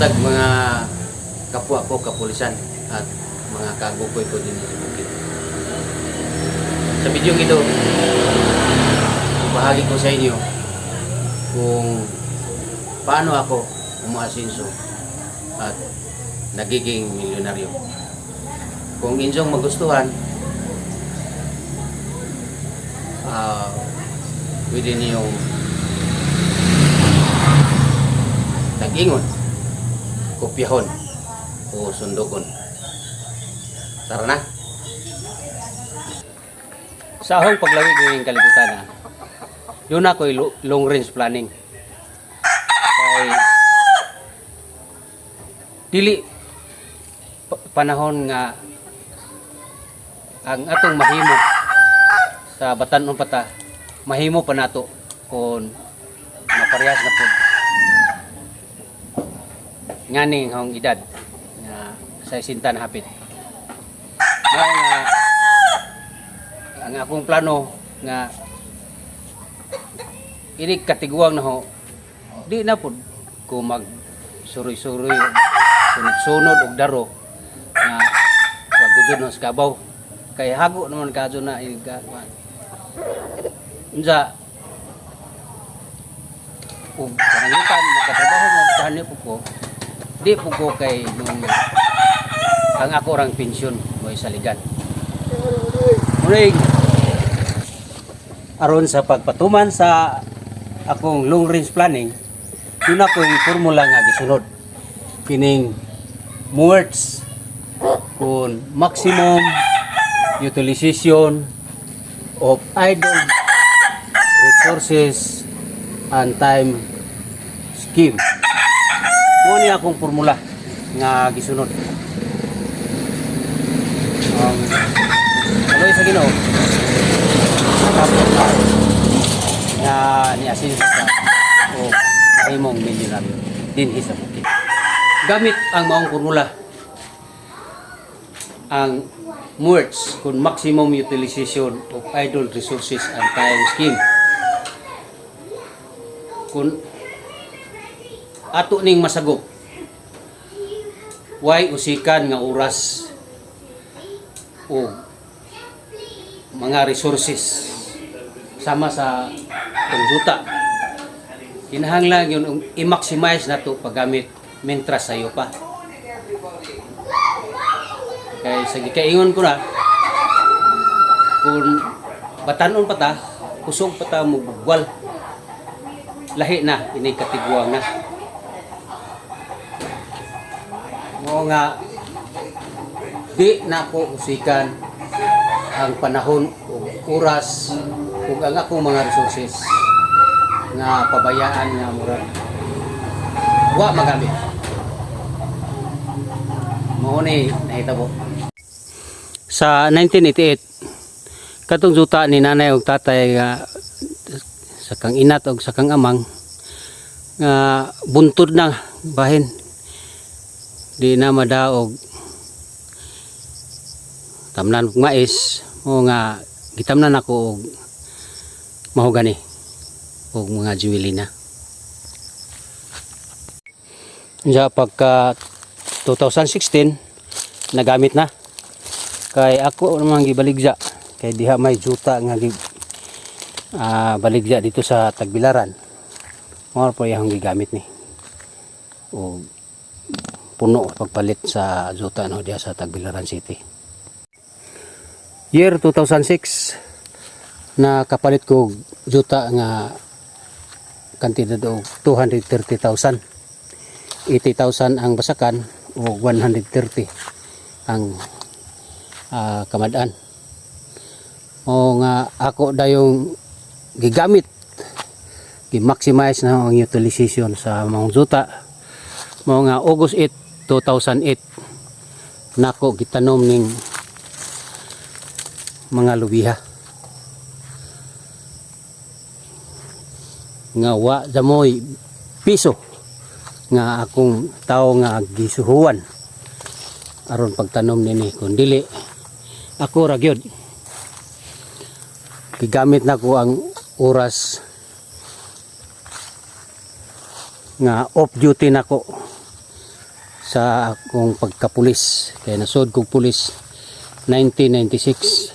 matag mga kapwa ko kapulisan at mga kagukoy ko din sa bukid. Sa video ito, bahagi ko sa inyo kung paano ako umaasinso at nagiging milyonaryo. Kung inyong magustuhan, pwede niyong tag-ingon, kopyahon o sundugon. Tara na! Sa akong paglawig ng kalibutan, yun ako'y long range planning. Kay dili panahon nga ang atong mahimo sa batan-on pata, mahimo pa nato kung maparehas na po nganing hong edad na sa isinta na hapit. Ang akong plano nga ini katiguang na ho, di na po ko mag suroy-suroy sunod-sunod og daro na pagudod ng skabaw kay hago naman kadto na unsa ug kanang nakatrabaho mo kanhi po ko di po ko kay nung ang ako rang pensyon mo saligan muling aron sa pagpatuman sa akong long range planning yun ako yung formula nga gisunod kining words kung maximum utilization of idle resources and time scheme. Mo ni akong formula nga gisunod. Kaloy sa Ginoo. Nga ni asin sa o mahimong milyonaryo din sa bukid. Gamit ang maong formula ang words kung maximum utilization of idle resources and time scheme. Kung ato ning masagop way usikan nga oras o mga resources sama sa pangjuta kinahanglan yun i-maximize nato paggamit mentras sayo pa kay sa gikaingon ko na kung batanon pa ta kusog pa ta mo bugwal lahi na ini katiguang na mo nga di na ko usikan ang panahon o oras ug ang akong mga resources nga pabayaan nga murag wa magamit mo ni nahitabo sa 1988 katong juta ni nanay ug tatay nga sa kang inat ug sa kang amang nga buntod na bahin di na madaog tamnan og mais o nga gitamnan ako og mahogani og mga juwelina. Ja pagka 2016 nagamit na kay ako naman gibaligya kay diha may juta nga baligya dito sa Tagbilaran. Mao po yung gigamit ni o puno pagpalit sa juta no diha sa Tagbilaran City. Year 2006 na kapalit ko juta nga kantidad og 230,000. 80,000 ang basakan o 130 ang kamadaan. O nga ako dayong gigamit gi-maximize na ang utilization sa mga juta. Mao nga August 8, 2008 nako gitanom ning mga lubiha nga wa jamoy piso nga akong tao nga gisuhuan aron pagtanom nini kun dili ako ra gyud gigamit nako ang oras nga off duty nako sa akong pagkapulis. Kaya nasod kong pulis 1996.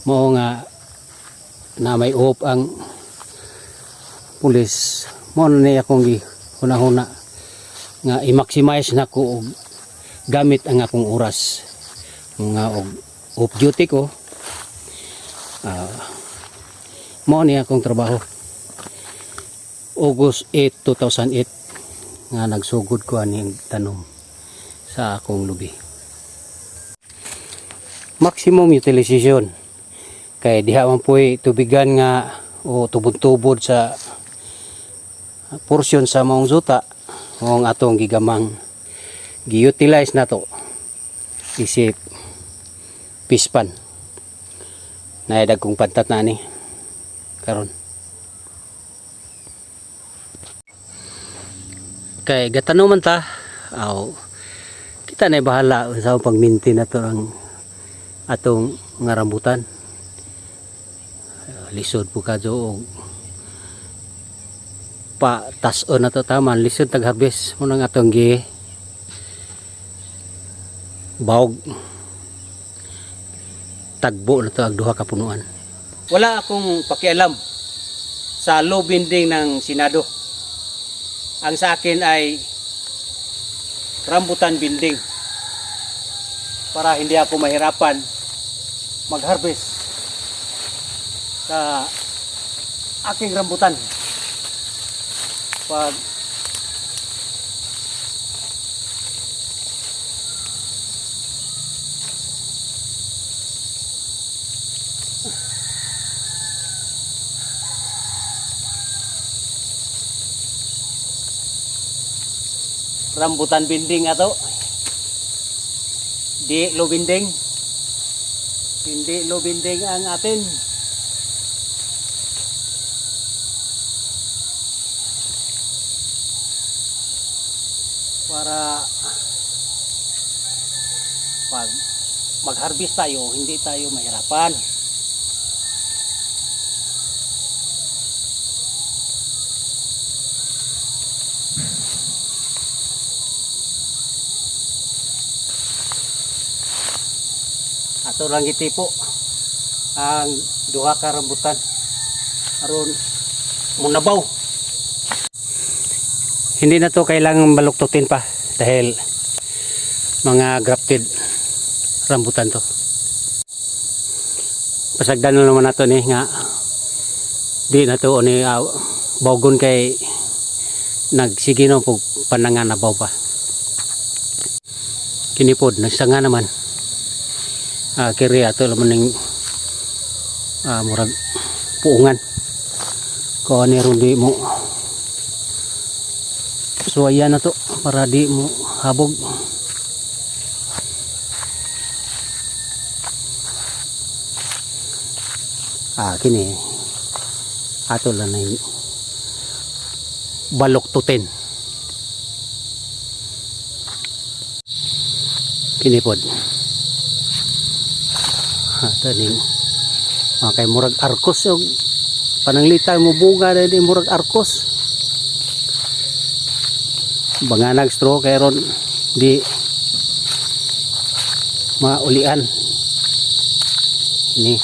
Mao nga na may uhop ang pulis. Mao na niya akong hunahuna nga i-maximize na ko og gamit ang akong oras. Nga og off duty ko. Mao niya akong trabaho. August 8, 2008 nga nagsugod ko aning tanom sa akong lubi. Maximum utilization kay diha man po'y tubigan nga o tubod-tubod sa porsyon sa maong zuta o atong gigamang gi-utilize na to isip pispan na kong pantat na ni karon. Kay gatano man ta kita na bahala sa pagminti na to ang atong nga rambutan. Lisod po kadyo og pa tas-on na to taman lisod tag harvest mo nang atong gi bawg tagbo na to ag duha ka punuan. Wala akong pakialam sa low binding ng Senado. Ang sa akin ay rambutan binding para hindi ako mahirapan mag-harvest sa aking rambutan. Pag rambutan binding ato, di low binding, hindi low binding ang atin. Para pag mag-harvest tayo, hindi tayo mahirapan. Ato lang itipo ang duha ka rambutan aron munabaw. Hindi na to kailangan baluktutin pa dahil mga grafted rambutan to. Pasagdan na naman nato ni nga di na to ni bawgon kay nagsige no pug panangan nabaw pa. Kinipod nagsanga naman. Kiri ato laman ning murag puungan. Ko ani ron di mo suwayan na to para di mo habog. Kini ato lang na baluktutin. Kini pod ato ning kay murag arkos og pananglitay mo bunga na di murag arkos. Banganag straw kay ron di maulian ni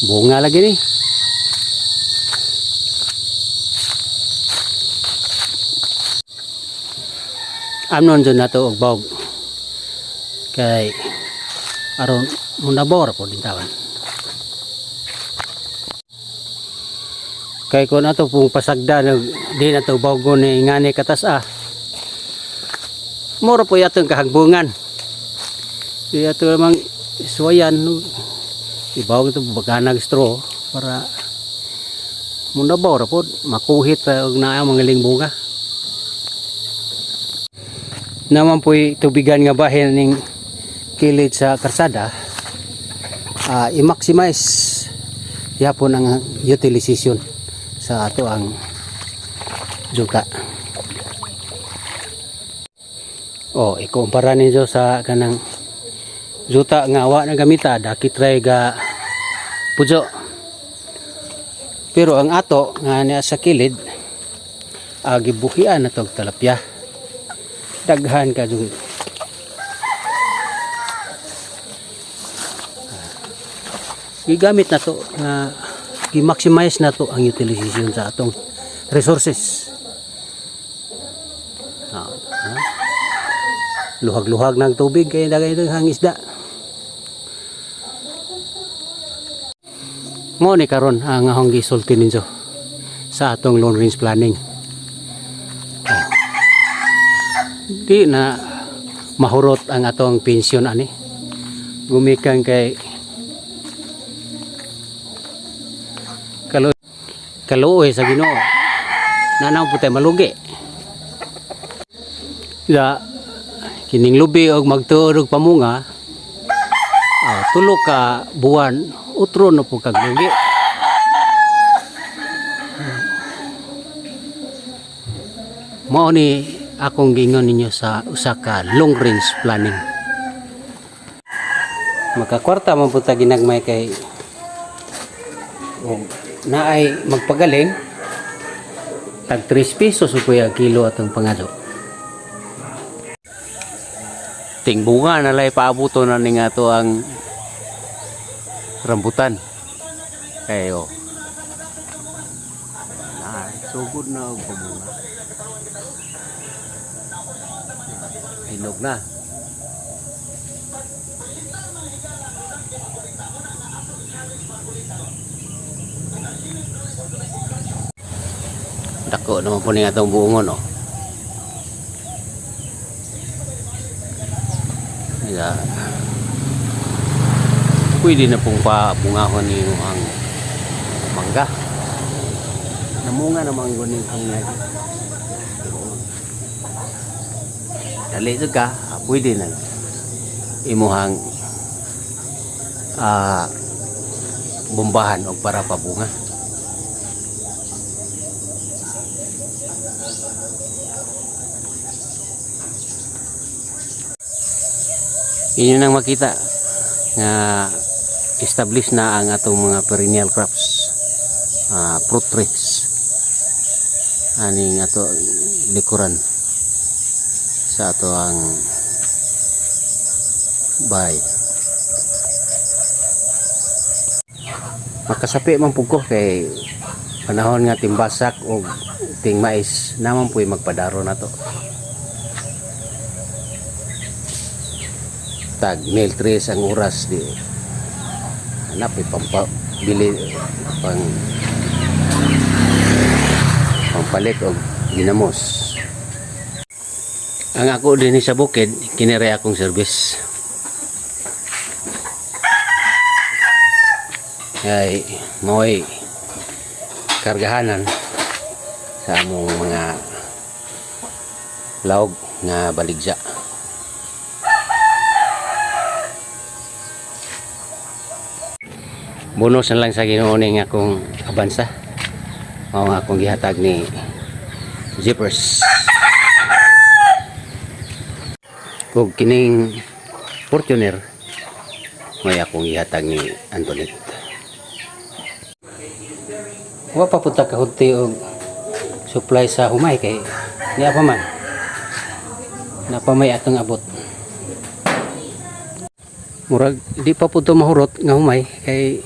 bunga lagi ni. Amnon dyan na to og bawg kay aron munabor po din tawan. Kay kung ato pong pasagda di na ito bawgo ni ngani katas mura po yatong kahagbungan. Di ato lamang iswayan ibawag ito baganag straw para munabaw po makuhit og naa mga lingbunga. Naman po tubigan nga bahin ning kilid sa karsada i-maximize yapon ang utilization sa ato ang juta. Ikumpara ninyo sa kanang juta nga awa na gamita dakit ray ga pujo. Pero ang ato nga niya sa kilid gibuhian na tog talapya. Daghan ka dung gigamit na to nga gi-maximize na to ang utilization sa atong resources. Luhag-luhag ng tubig kaya dagay daghang isda. Ngo ni karon ang ahong gisulti ninyo sa atong long range planning. Di na mahurot ang atong pensyon ani. Gumikan kay kaluoy sa Ginoo. Nanaw po tayo malugi. Ya kining lubi og magtuod og pamunga. Tulo ka buwan utro na po kag lugi. Mao ni akong gingon ninyo sa usa ka long range planning. Makakwarta man po ta ginagmay kay naay magpagaling tag 3 pesos upoy ang kilo atong pangado. Ting bunga na lay paabuto na ning ato ang rambutan. Kayo. Sugod na og pamunga. Hinog na. Dako naman po ning atong buongon, no. Kaya pwede na pong pabungahon niyo ang mangga. Namunga naman gunin ang lagi. Dali ito ka, pwede na imuhang bombahan o para pabunga. Inyo nang makita nga establish na ang atong mga perennial crops, fruit trees aning ato likuran sa ato ang bahay. Makasapi man pug ko kay panahon nga timbasak o ting mais naman puy magpadaro na to. Tag nail trees ang oras di hanap pampabili pampalit og ginamos. Ang ako din sa bukid kinire akong service ay mo'y kargahanan sa among mga laog nga baligya. Bonus na lang sa Ginoo ning akong abansa. Mao nga akong gihatag ni Zippers. Kung kining Fortuner may akong gihatag ni Antoinette. Wa pa punta ka hunti og supply sa humay kay niya pa man. Napamay atong abot. Murag di pa punto mahurot nga humay kay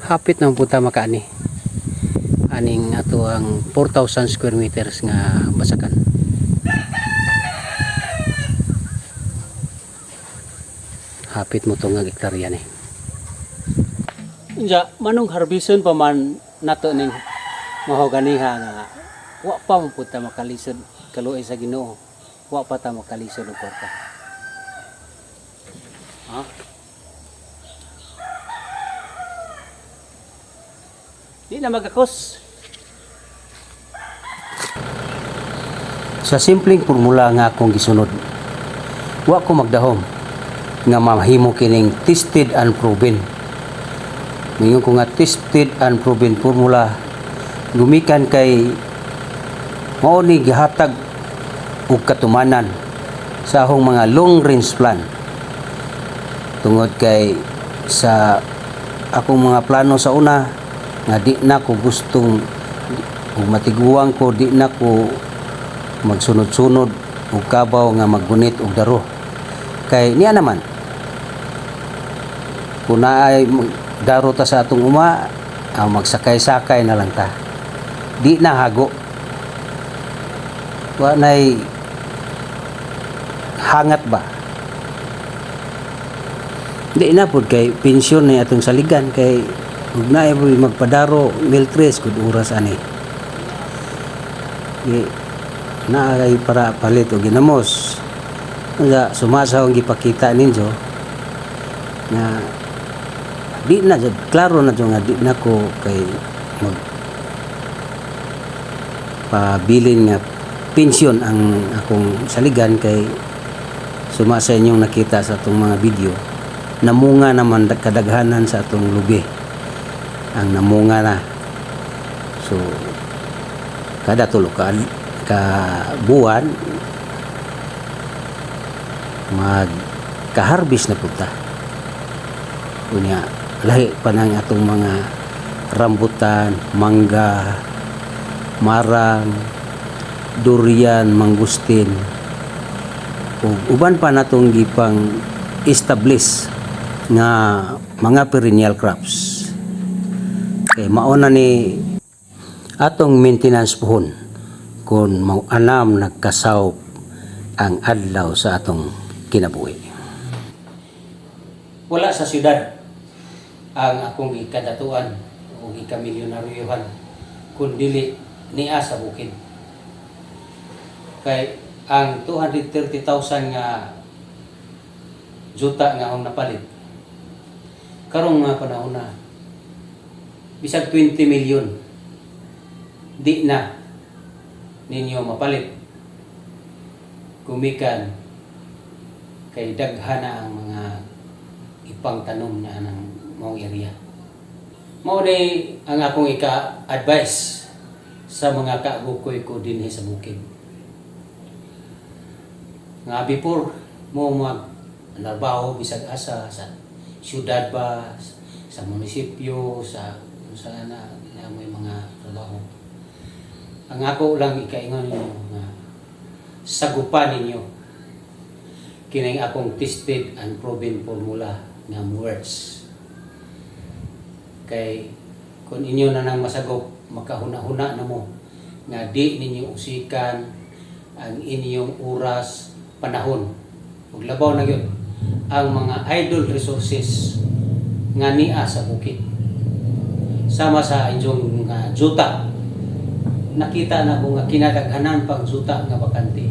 hapit na punta makaani aning ato ang 4,000 square meters nga basakan. Hapit mo to nga hektarya ni. Inja manong harbison pa man nato ning mahoganiha nga wa pa mo punta makalisod kaluoy sa Ginoo. Wa pa ta makalisod og kwarta. Ha? Di na magakos. Sa simpleng formula nga akong gisunod, wa ko magdahom nga mahimo kining tested and proven. Mingon ko nga tested and proven formula gumikan kay mao ni gihatag og katumanan sa akong mga long range plan. Tungod kay sa akong mga plano sa una nga di na ko gustong ug matiguang ko di na ko magsunod-sunod og kabaw nga maggunit og daro. Kay niya naman kung naay daro ta sa atong uma, magsakay-sakay na lang ta. Di na hago. Wa nay hangat ba? Di na pud kay pensyon ni atong saligan kay ug naay magpadaro miltres kud oras ani. Na ay para palit o ginamos. Nga sumasaw ang gipakita ninyo na di na klaro na nga di na ko kay mag pabilin nga pensyon ang akong saligan kay sumasa inyong nakita sa atong mga video namunga naman kadaghanan sa atong lubi ang namunga na. So kada tulo ka buwan magka-harvest na punta. Unya lahi pa nang atong mga rambutan, mangga, marang, durian, mangustin ug uban pa natong gipang establish nga mga perennial crops. Kay mao na ni atong maintenance pohon kung mauanam nagkasaw ang adlaw sa atong kinabuhi. Wala sa syudad ang akong ikadatuan o ikamilyonaryohan kung dili niya sa bukid. Kay ang 230,000 nga juta nga akong napalit karong nga panahon na bisag 20 milyon di na ninyo mapalit gumikan kay daghan na ang mga ipangtanom na ng mga area. Mao ni ang akong ika-advise sa mga kaagukoy ko dinhi sa bukid. Nga before mo magtrabaho bisag asa sa syudad ba, sa munisipyo, sa may mga trabaho. Ang ako lang ikaingon ninyo nga sagupan ninyo kining akong tested and proven formula nga words. Kay kung inyo na nang masagop, makahuna-huna na mo nga di ninyo usikan ang inyong oras, panahon ug labaw na gyud ang mga idle resources nga niya sa bukid. Sama sa inyong juta, nakita na ko nga kinadaghanan pang juta nga bakante.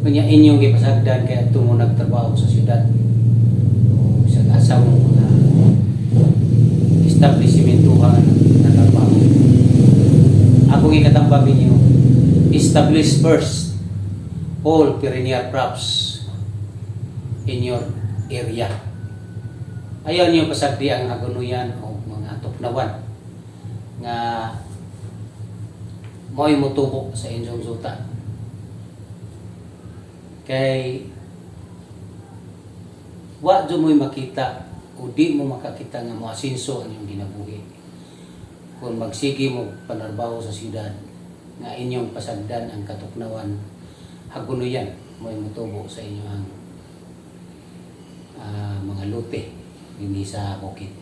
Kanya inyong gipasagdan kaya tumo nagtrabaho sa syudad o sa asang mga establishmentuhan na trabaho. Akong ikatambag ninyo, establish first all perennial crops in your area. Ayaw niyo pasagdi ang hagunuyan o mga tupnawan nga mo'y mutubo sa inyong juta. Kay wa do mo'y makita o di mo makakita nga moasinso ang inyong ginabuhi kung magsige mo panarbaho sa siyudad nga inyong pasagdan ang katuknawan hagunuyan mo'y mutubo sa inyong mga lote hindi sa bukid.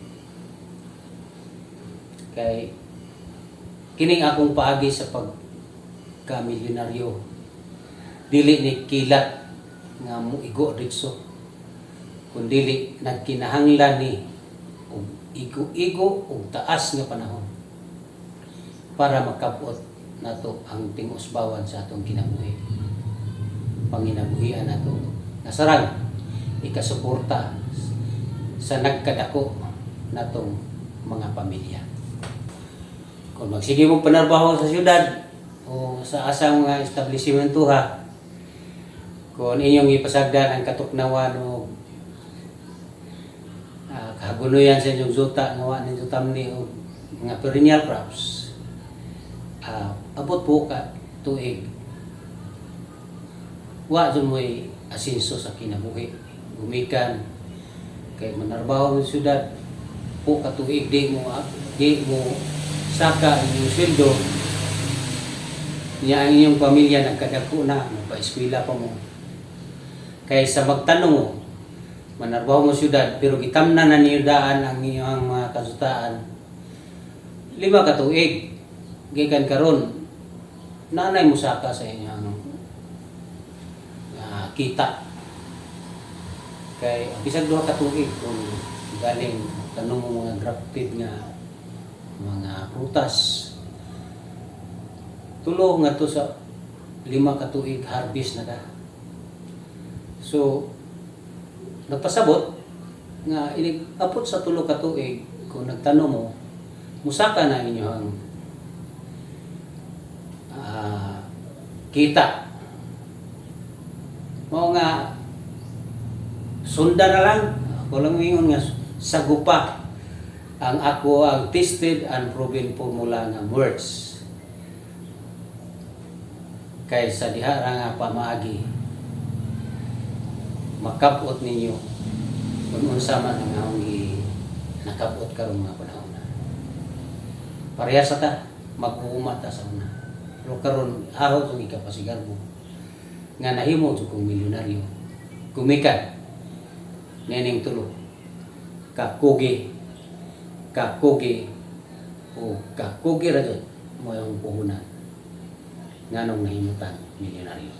Kay kining akong paagi sa pagka-milyonaryo dili ni kilat nga muigo dito kun dili nagkinahanglan ni og igo-igo og taas nga panahon para makabot nato ang tingusbawan sa atong kinabuhi. Panginabuhian nato nasarang ikasuporta sa nagkadako natong mga pamilya. Kung magsige mo panarbaho sa syudad o sa asang mga establishmento ha, kung inyong ipasagdan ang katuknawan o kahagunuyan sa inyong zuta nga wa ninyo tamni o mga perennial crops, abot po ka tuig wa dun mo'y asinso sa kinabuhi gumikan kay manarbaho sa syudad po ka tuig di mo saka inyong sweldo, niya ang inyong pamilya nagkadako na, magpa-eskwela pa mo. Kaysa magtanong mo, manarbaho mo syudad, pero gitamnan na niyo daan ang inyong mga kasutaan, 5 ka tuig, gikan karon nanay mo saka sa inyong kita. Kay bisag 2 ka tuig kung galing tanong mo mga grafted nga mga prutas, tulo nga to sa 5 ka tuig harvest na ka. So nagpasabot nga inigapot sa 3 ka tuig kung nagtanong mo, musaka na inyong kita. Mao nga sunda na lang, ako lang ingon nga sagupa ang ako ang tested and proven formula nga words. Kaysa diha ra nga pamaagi makabot ninyo kung unsa man ang akong nakabot karong mga panahon na. Parehas ta mag-uuma ta sa una. Pero karon ahot ang ikapasigar mo nga nahimo jud kong milyonaryo. Kumikat nening tulo kakugi o kakugi ra jud mo yung puhunan nganong nahimutan milyonaryo.